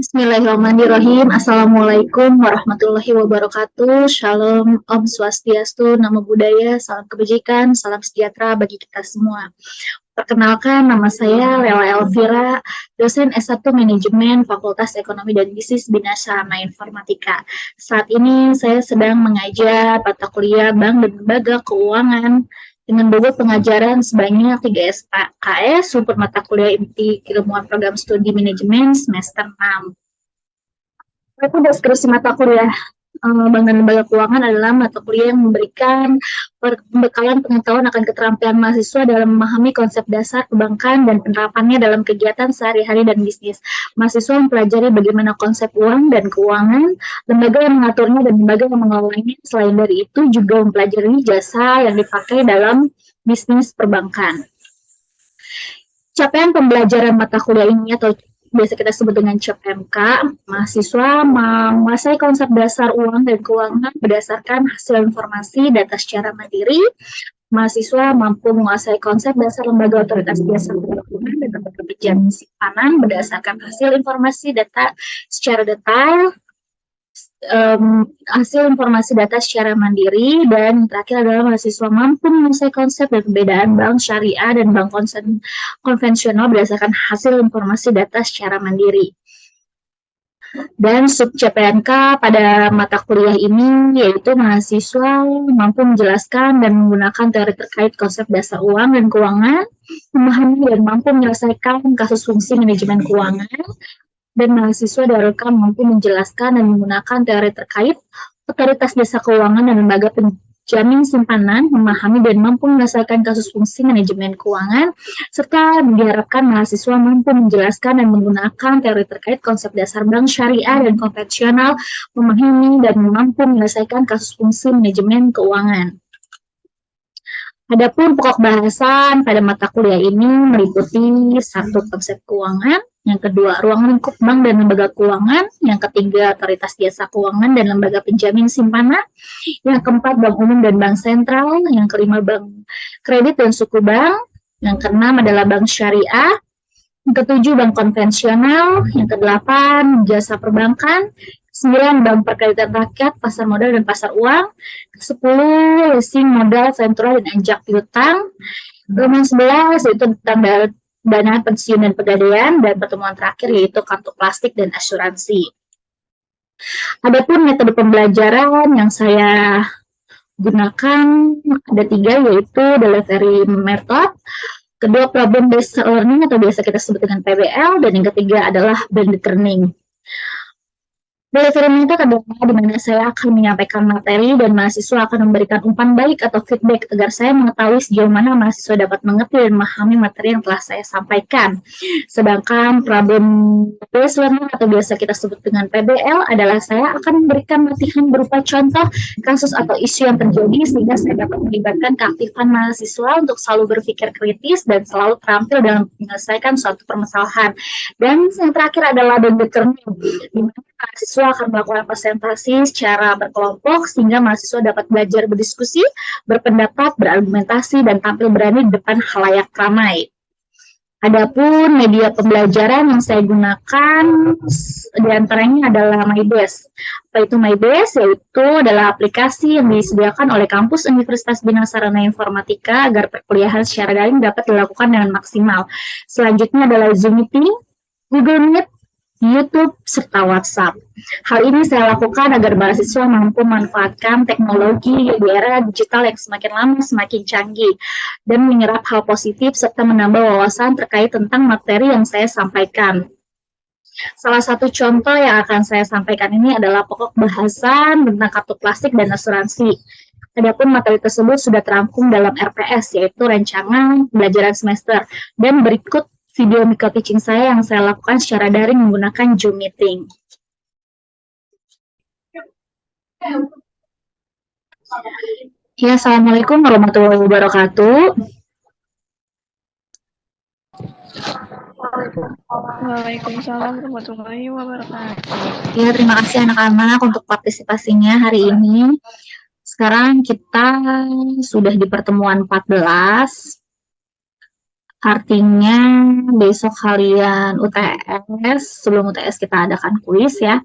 Bismillahirrahmanirrahim. Assalamualaikum warahmatullahi wabarakatuh. Shalom, Om Swastiastu, Namo Buddhaya, salam kebajikan, salam sejahtera bagi kita semua. Perkenalkan, nama saya Lela Elvira, dosen S1 Manajemen Fakultas Ekonomi dan Bisnis Bina Sarana Informatika. Saat ini saya sedang mengajar mata kuliah Bank dan Lembaga Keuangan dengan bobot pengajaran sebanyak 3 SKS untuk mata kuliah inti keilmuan program studi manajemen semester 6. Itu deskripsi mata kuliah Bank dan Lembaga Keuangan adalah mata kuliah yang memberikan pembekalan pengetahuan akan keterampilan mahasiswa dalam memahami konsep dasar perbankan dan penerapannya dalam kegiatan sehari-hari dan bisnis. Mahasiswa mempelajari bagaimana konsep uang dan keuangan, lembaga yang mengaturnya dan lembaga yang mengelolanya. Selain dari itu juga mempelajari jasa yang dipakai dalam bisnis perbankan. Capaian pembelajaran mata kuliah ini atau biasa kita sebut dengan CAPMK, mahasiswa menguasai konsep dasar uang dan keuangan berdasarkan hasil informasi data secara mandiri. Mahasiswa mampu menguasai konsep dasar lembaga otoritas jasa keuangan dan lembaga penjamin simpanan berdasarkan hasil informasi data secara detail, hasil informasi data secara mandiri, dan terakhir adalah mahasiswa mampu menguasai konsep dan perbedaan bank syariah dan bank konvensional berdasarkan hasil informasi data secara mandiri. Dan sub CPNK pada mata kuliah ini yaitu mahasiswa mampu menjelaskan dan menggunakan teori terkait konsep dasar uang dan keuangan, memahami dan mampu menyelesaikan kasus fungsi manajemen keuangan, dan mahasiswa diharapkan mampu menjelaskan dan menggunakan teori terkait otoritas jasa keuangan dan lembaga penjamin simpanan, memahami dan mampu menyelesaikan kasus fungsi manajemen keuangan, serta diharapkan mahasiswa mampu menjelaskan dan menggunakan teori terkait konsep dasar bank syariah dan konvensional, memahami dan mampu menyelesaikan kasus fungsi manajemen keuangan. Adapun pokok bahasan pada mata kuliah ini meliputi 1. Konsep keuangan, yang kedua ruang lingkup bank dan lembaga keuangan, yang ketiga otoritas jasa keuangan dan lembaga penjamin simpanan, yang keempat bank umum dan bank sentral, yang kelima bank kredit dan suku bank, yang keenam adalah bank syariah, yang ketujuh bank konvensional, yang kedelapan jasa perbankan, 9 bank perkreditan rakyat, pasar modal dan pasar uang, 10 leasing modal ventura dan ajak piutang, nomor 11 yaitu tentang dana pensiun dan pegadaian, dan pertemuan terakhir yaitu kartu plastik dan asuransi. Adapun metode pembelajaran yang saya gunakan ada 3, yaitu delivery method, kedua problem based learning atau biasa kita sebut dengan PBL, dan yang ketiga adalah blended learning. Delivery method adalah di mana saya akan menyampaikan materi dan mahasiswa akan memberikan umpan balik atau feedback agar saya mengetahui sejauh mana mahasiswa dapat mengerti dan memahami materi yang telah saya sampaikan. Sedangkan problem based learning atau biasa kita sebut dengan PBL adalah saya akan memberikan latihan berupa contoh kasus atau isu yang terjadi sehingga saya dapat melibatkan keaktifan mahasiswa untuk selalu berpikir kritis dan selalu terampil dalam menyelesaikan suatu permasalahan. Dan yang terakhir adalah blended learning, di mana mahasiswa akan melakukan presentasi secara berkelompok sehingga mahasiswa dapat belajar berdiskusi, berpendapat, berargumentasi, dan tampil berani di depan khalayak ramai. Adapun media pembelajaran yang saya gunakan diantaranya adalah MyBase. Apa itu MyBase? Yaitu adalah aplikasi yang disediakan oleh kampus Universitas Bina Sarana Informatika agar perkuliahan secara daring dapat dilakukan dengan maksimal. Selanjutnya adalah Zoom Meeting, Google Meet, YouTube, serta WhatsApp. Hal ini saya lakukan agar mahasiswa mampu memanfaatkan teknologi di era digital yang semakin lama semakin canggih dan menyerap hal positif serta menambah wawasan terkait tentang materi yang saya sampaikan. Salah satu contoh yang akan saya sampaikan ini adalah pokok bahasan tentang kartu plastik dan asuransi. Adapun materi tersebut sudah terangkum dalam RPS, yaitu rancangan pembelajaran semester, dan berikut video micro teaching saya yang saya lakukan secara daring menggunakan Zoom Meeting. Ya, Assalamualaikum warahmatullahi wabarakatuh. Waalaikumsalam warahmatullahi wabarakatuh. Ya, terima kasih anak-anak untuk partisipasinya hari ini. Sekarang kita sudah di pertemuan 14. Artinya besok kalian UTS, sebelum UTS kita adakan kuis ya.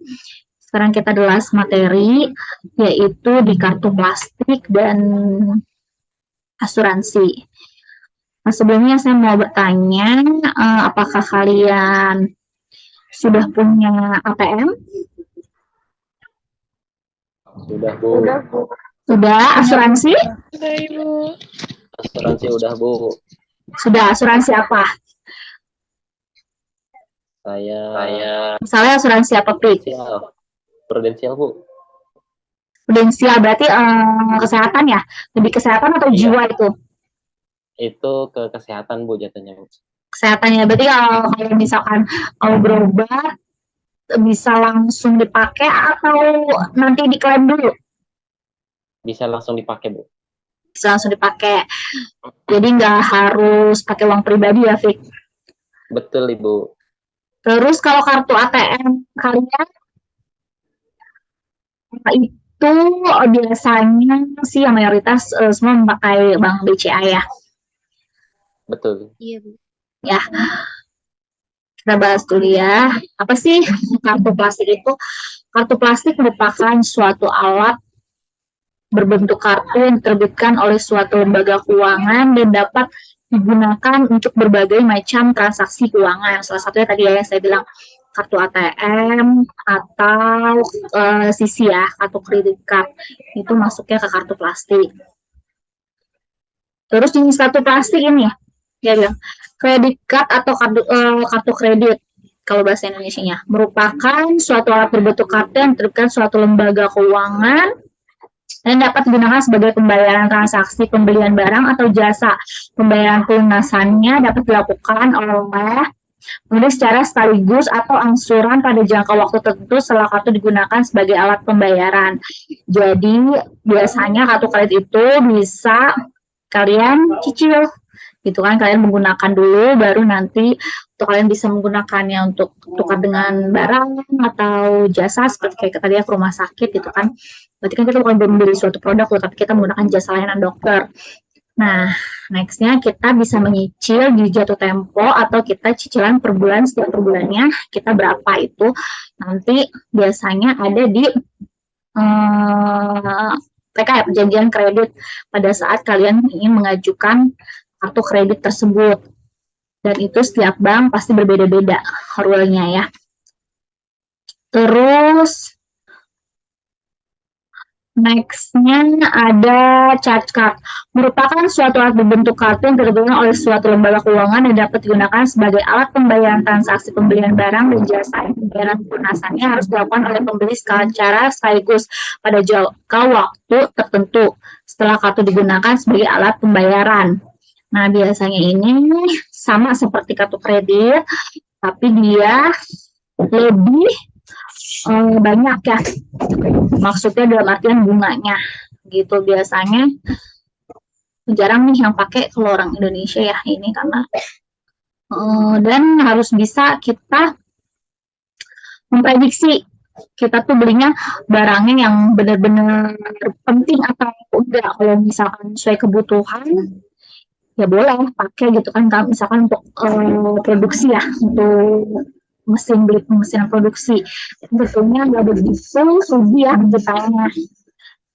Sekarang kita the last materi, yaitu di kartu plastik dan asuransi. Nah, sebelumnya saya mau bertanya, apakah kalian sudah punya ATM? Sudah, Bu. Sudah, asuransi? Sudah, Ibu. Asuransi udah, Bu. Sudah, asuransi apa? Saya Misalnya asuransi apa, Pri? prudensial, Bu. Prudensial berarti kesehatan ya? Lebih kesehatan atau Iya. jiwa itu? Itu ke kesehatan, Bu, jatuhnya, Bu. Kesehatannya, berarti kalau misalkan mau berobat, bisa langsung dipakai atau nanti diklaim dulu? Bisa langsung dipakai, Bu. Bisa langsung dipakai. Jadi nggak harus pakai uang pribadi ya, Fik? Betul, Ibu. Terus kalau kartu ATM kalian itu biasanya sih yang mayoritas semua memakai bank BCA ya. Betul. Iya, Bu. Ya, kita bahas dulu ya. Apa sih kartu plastik itu? Kartu plastik merupakan suatu alat berbentuk kartu yang diterbitkan oleh suatu lembaga keuangan dan dapat digunakan untuk berbagai macam transaksi keuangan. Salah satunya tadi ya yang saya bilang kartu ATM atau sisi ya, kartu kredit card itu masuknya ke kartu plastik. Terus jenis kartu plastik ini ya bilang kredit card atau kartu kredit kalau bahasa Indonesianya merupakan suatu alat berbentuk kartu yang diterbitkan suatu lembaga keuangan dan dapat digunakan sebagai pembayaran transaksi pembelian barang atau jasa. Pembayaran pelunasannya dapat dilakukan oleh penulis secara sekaligus atau angsuran pada jangka waktu tertentu setelah kartu digunakan sebagai alat pembayaran. Jadi biasanya kartu kredit itu bisa kalian cicil gitu kan, kalian menggunakan dulu baru nanti untuk kalian bisa menggunakannya untuk tukar dengan barang atau jasa seperti kayak tadi ya ke rumah sakit gitu kan. Berarti kan kita bukan membeli suatu produk loh, tapi kita menggunakan jasa layanan dokter. Nah, nextnya kita bisa menyicil di jatuh tempo atau kita cicilan per bulan, setiap per bulannya kita berapa itu nanti biasanya ada di PK ya, perjanjian kredit pada saat kalian ingin mengajukan kartu kredit tersebut. Dan itu setiap bank pasti berbeda-beda rule-nya ya. Terus next-nya ada charge card. Merupakan suatu alat berbentuk kartu yang diterbitkan oleh suatu lembaga keuangan dan dapat digunakan sebagai alat pembayaran transaksi pembelian barang dan jasa. Pembayaran pelunasannya harus dilakukan oleh pembeli secara sekaligus pada jangka waktu tertentu setelah kartu digunakan sebagai alat pembayaran. Nah, biasanya ini sama seperti kartu kredit, tapi dia lebih banyak ya. Maksudnya dalam artian bunganya gitu. Biasanya jarang nih yang pakai kalau orang Indonesia ya ini karena dan harus bisa kita memprediksi kita tuh belinya barangnya yang benar-benar penting atau enggak. Kalau misalkan sesuai kebutuhan ya boleh pakai gitu kan, misalkan untuk produksi ya, untuk beli mesin produksi tentunya nggak begitu rugi ya detailnya.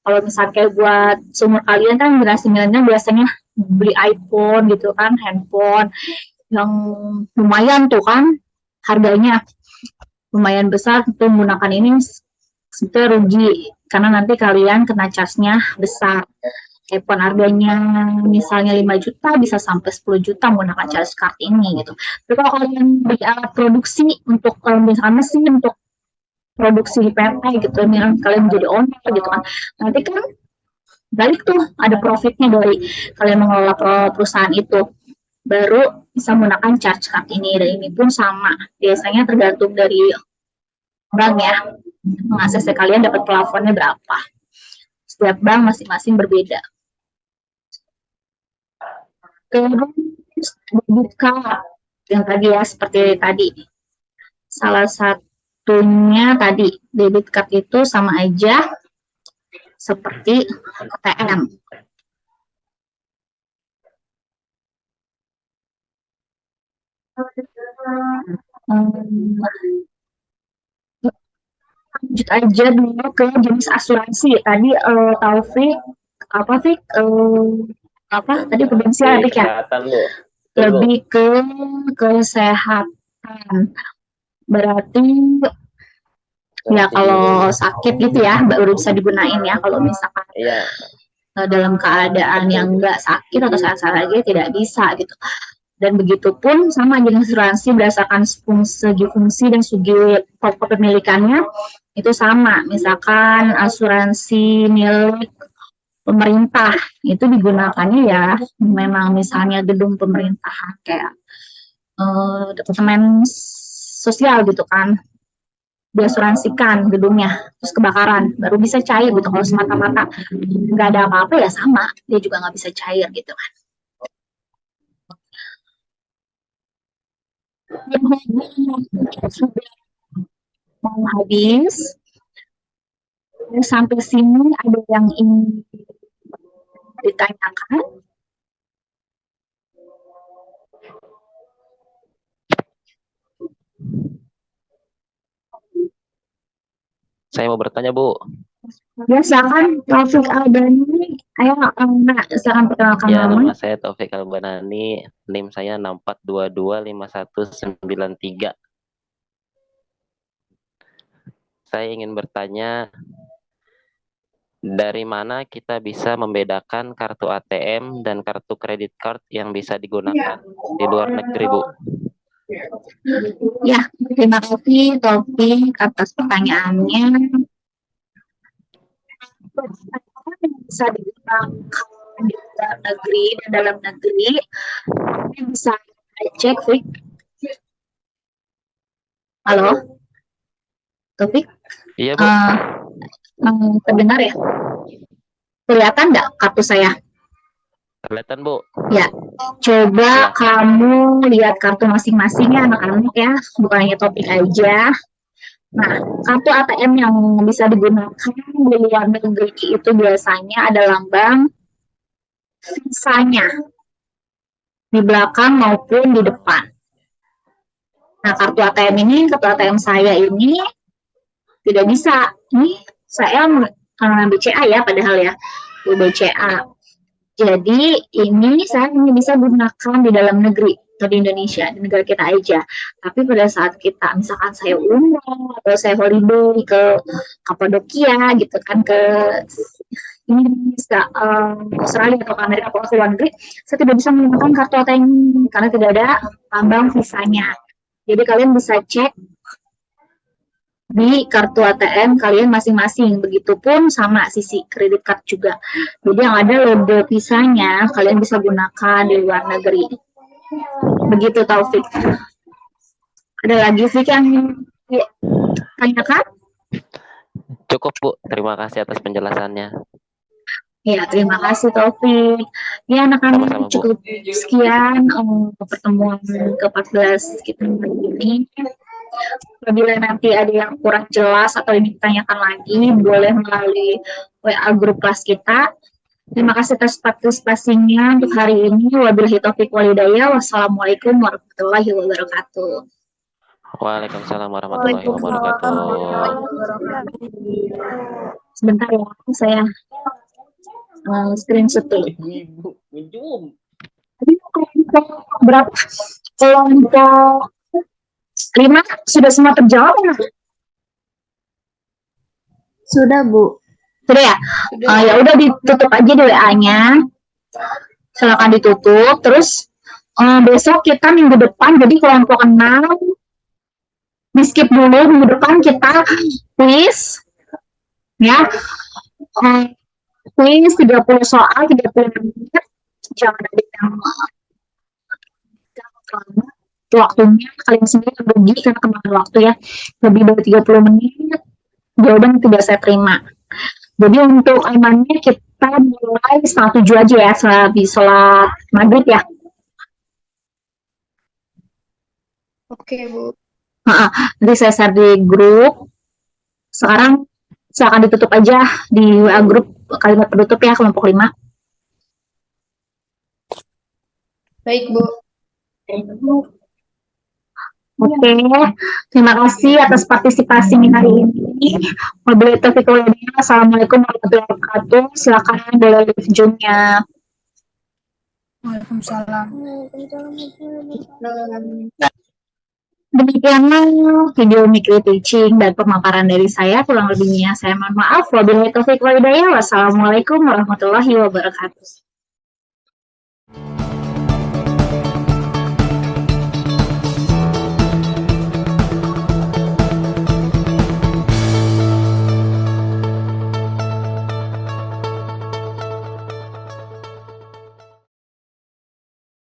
Kalau misalnya buat seumur kalian kan generasi milenial biasanya beli iPhone gitu kan, handphone yang lumayan tuh kan harganya lumayan besar, itu menggunakan ini sebetulnya rugi karena nanti kalian kena charge-nya besar. iPhone harganya misalnya 5 juta bisa sampai 10 juta menggunakan charge card ini gitu. Tapi kalau kalian beli alat produksi untuk misalkan mesin untuk produksi PT gitu, misalkan kalian menjadi owner gitu kan, nanti kan balik tuh ada profitnya dari kalian mengelola perusahaan itu, baru bisa menggunakan charge card ini. Dan ini pun sama, biasanya tergantung dari bank ya, mengaksesnya kalian dapat plafonnya berapa. Setiap bank masing-masing berbeda. Terus debit card yang tadi ya, seperti tadi salah satunya tadi debit card itu sama aja seperti ATM. Hmm, lanjut aja dulu ke jenis asuransi. Tadi Taufik apa Fik? Apa tadi prudensial Di Fik ya? kesehatan, Bu. Betul, Bu. Lebih ke kesehatan. Berarti ya Asuransi kalau jiwa. sakit gitu ya baru bisa digunain ya. Kalau misalkan Iya, dalam keadaan yang enggak sakit atau sehat-sehat aja tidak bisa gitu. Dan begitu pun sama jenis asuransi berdasarkan segi fungsi dan segi pokok kepemilikannya itu sama. Misalkan asuransi milik pemerintah itu digunakannya ya memang misalnya gedung pemerintahan kayak departemen sosial gitu kan, diasuransikan gedungnya terus kebakaran baru bisa cair gitu. Kalau semata-mata nggak ada apa-apa ya sama dia juga nggak bisa cair gitu kan. Sudah mau habis sampai sini ada yang ingin ditanyakan? saya mau bertanya, Bu. Biasakan Taufik Aldani, ayo nak silakan perkenalkan Ya, nama. nama saya Taufik Albanani, NIM saya 64225193. Saya ingin bertanya, dari mana kita bisa membedakan kartu ATM dan kartu kredit card yang bisa digunakan di luar negeri, Bu? Ya, terima kasih Taufik atas pertanyaannya. Bisa digunakan di luar negeri dan dalam negeri. Ini bisa cek, Fik. Halo, Taufik. Iya, Bu. Terdengar ya? Kelihatan nggak kartu saya? Kelihatan, Bu. Ya, coba Ya. kamu lihat kartu masing-masing ya anak-anak ya, bukan hanya Topik aja. Nah, kartu ATM yang bisa digunakan di luar negeri itu biasanya ada lambang visanya di belakang maupun di depan. Nah, kartu ATM saya ini tidak bisa. Ini saya BCA ya, padahal ya, BCA. Jadi ini saya hanya bisa gunakan di dalam negeri atau di Indonesia, di negara kita aja. Tapi pada saat kita, misalkan saya umroh atau saya holiday ke Kapadokia gitu kan, ke Indonesia, Australia atau ke Amerika atau ke luar negeri, saya tidak bisa menggunakan kartu ATM karena tidak ada lambang visanya. Jadi kalian bisa cek di kartu ATM kalian masing-masing. Begitupun sama sisi kredit card juga. Jadi yang ada logo visanya kalian bisa gunakan di luar negeri. Begitu Taufik. Ada lagi Fik yang tanyakan? Cukup, Bu. Terima kasih atas penjelasannya. Ya, terima kasih Taufik. Ya, anak-anak Sama-sama, Bu. cukup sekian pertemuan ke-14 kita hari ini. Apabila nanti ada yang kurang jelas atau ingin ditanyakan lagi, boleh melalui WA grup kelas kita. Terima kasih atas partisipasinya untuk hari ini. Wabillahi taufiq wal hidayah. Wassalamualaikum warahmatullahi wabarakatuh. Waalaikumsalam warahmatullahi wabarakatuh. Sebentar ya, saya screenshot dulu. Ibu, minum. Tadi kelompok berapa? Kelompok 5 sudah semua terjawab ya? Sudah, Bu. Sudah ya? Ya udah ditutup aja di WA-nya. Silakan ditutup. Terus besok kita minggu depan, jadi kelompok 6 di skip dulu. Minggu depan kita quiz ya. Quiz 30 soal, 30 menit. Jangan ada yang waktunya kalian sendiri rugi karena kemarin waktu ya. Lebih dari 30 menit jawaban tidak saya terima. Jadi untuk amannya kita mulai 6:30 aja ya, habis sholat maghrib ya. Oke, Bu. Nanti saya share di grup. Sekarang silakan ditutup aja di WA grup kalimat penutup ya kelompok 5. Baik, Bu. Oke, terima kasih atas partisipasinya hari ini. Wabillahi taufiq wal hidayah. Assalamualaikum warahmatullahi wabarakatuh. Silakan dari live Zoom-nya. Waalaikumsalam. Demikianlah video micro teaching dan pemaparan dari saya. Kurang lebihnya saya mohon maaf. Wabillahi taufiq wal hidayah. Wassalamualaikum warahmatullahi wabarakatuh.